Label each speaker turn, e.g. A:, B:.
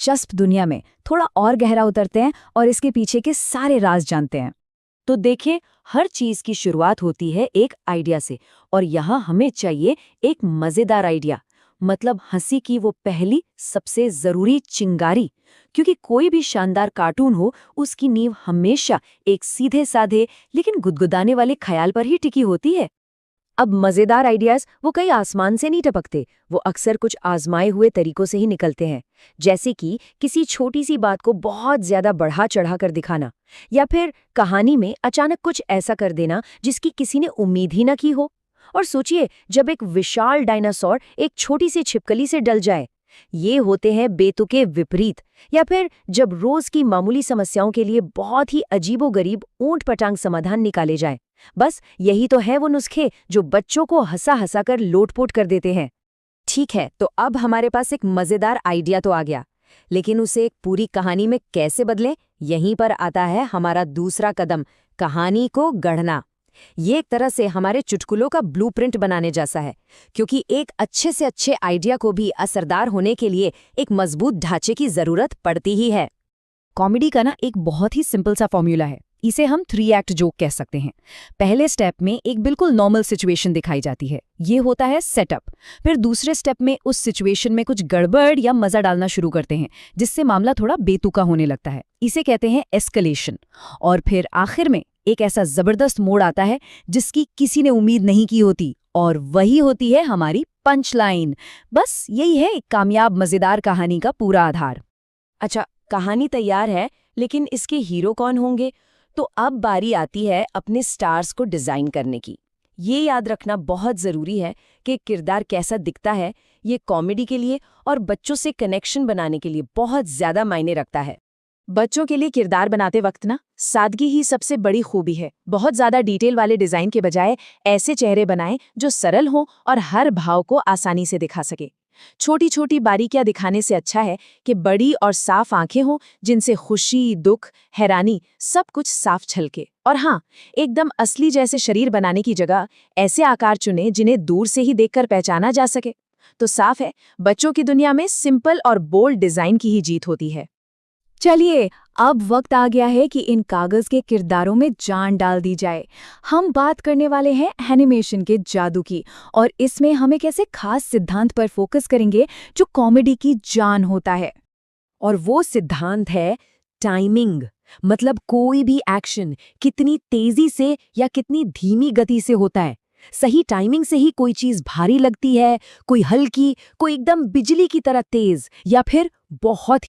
A: दिलचस्प दुनिया में थोड़ा और गहरा उतरते हैं और इसके पीछे के सारे राज जानते हैं।
B: तो देखिए, हर चीज की शुरुआत होती है एक आइडिया से, और यहाँ हमें चाहिए एक मजेदार आइडिया, मतलब हंसी की वो पहली सबसे जरूरी चिंगारी। क्योंकि कोई भी शानदार कार्टून हो, उसकी नींव हमेशा एक सीधे साधे लेकिन गुदगुदाने वाले ख्याल पर ही टिकी होती है। अब मजेदार आइडियाज वो कई आसमान से नहीं टपकते, वो अक्सर कुछ आजमाए हुए तरीकों से ही निकलते हैं। जैसे कि किसी छोटी सी बात को बहुत ज्यादा बढ़ा चढ़ा कर दिखाना, या फिर कहानी में अचानक कुछ ऐसा कर देना जिसकी किसी ने उम्मीद ही न की हो। और सोचिए, जब एक विशाल डायनासोर एक छोटी सी छिपकली से डल जाए, ये होते हैं बेतुके विपरीत। या फिर जब रोज की मामूली समस्याओं के लिए बहुत ही अजीबोगरीब ऊंट पटांग समाधान निकाले जाएं। बस यही तो है वो नुस्खे जो बच्चों को हंसा हंसा कर लोटपोट कर देते हैं। ठीक है, तो अब हमारे पास एक मजेदार आइडिया तो आ गया, लेकिन उसे एक पूरी कहानी में कैसे बदलें? यहीं पर आता है हमारा दूसरा कदम, कहानी को गढ़ना। ये एक तरह से हमारे चुटकुलों का ब्लूप्रिंट बनाने जैसा है, क्योंकि एक अच्छे से अच्छे आइडिया को भी असरदार होने के लिए एक मजबूत ढांचे की जरूरत पड़ती ही है।
A: कॉमेडी का एक बहुत ही सिंपल सा फॉर्मूला है। इसे हम 3 एक्ट जोक कह सकते हैं। पहले स्टेप में एक बिल्कुल नॉर्मल सिचुएशन दिखाई जाती है, ये होता है सेटअप। फिर दूसरे स्टेप में उस सिचुएशन में कुछ गड़बड़ या मजा डालना शुरू करते हैं, जिससे मामला थोड़ा बेतुका होने लगता है, इसे कहते हैं एस्केलेशन। और फिर आखिर में एक ऐसा जबरदस्त मोड़ आता है जिसकी किसी ने उम्मीद नहीं की होती, और वही होती है हमारी पंच लाइन। बस यही है एक कामयाब मजेदार कहानी का पूरा आधार।
B: अच्छा, कहानी तैयार है, लेकिन इसके हीरो कौन होंगे? तो अब बारी आती है अपने स्टार्स को डिजाइन करने की। ये याद रखना बहुत जरूरी है कि किरदार कैसा दिखता है, ये कॉमेडी के लिए और बच्चों से कनेक्शन बनाने के लिए बहुत ज्यादा मायने रखता है।
C: बच्चों के लिए किरदार बनाते वक्त सादगी ही सबसे बड़ी खूबी है। बहुत ज्यादा डिटेल वाले डिजाइन के बजाय ऐसे चेहरे बनाएं जो सरल हों और हर भाव को आसानी से दिखा सके। छोटी छोटी बारीकियां दिखाने से अच्छा है कि बड़ी और साफ आंखें हों, जिनसे खुशी, दुख, हैरानी सब कुछ साफ छलके। और हाँ, एकदम असली जैसे शरीर बनाने की जगह ऐसे आकार चुने जिन्हें दूर से ही देखकर पहचाना जा सके। तो साफ है, बच्चों की दुनिया में सिंपल और बोल्ड डिजाइन की ही जीत होती है।
A: चलिए, अब वक्त आ गया है कि इन कागज के किरदारों में जान डाल दी जाए। हम बात करने वाले हैं एनिमेशन के जादू की, और इसमें हम एक ऐसे खास सिद्धांत पर फोकस करेंगे जो कॉमेडी की जान होता है।
B: और वो सिद्धांत है टाइमिंग। मतलब कोई भी एक्शन कितनी तेजी से या कितनी धीमी गति से होता है, सही टाइमिंग से ही कोई चीज भारी लगती है, कोई हल्की, कोई एकदम बिजली की तरह तेज, या फिर बहुत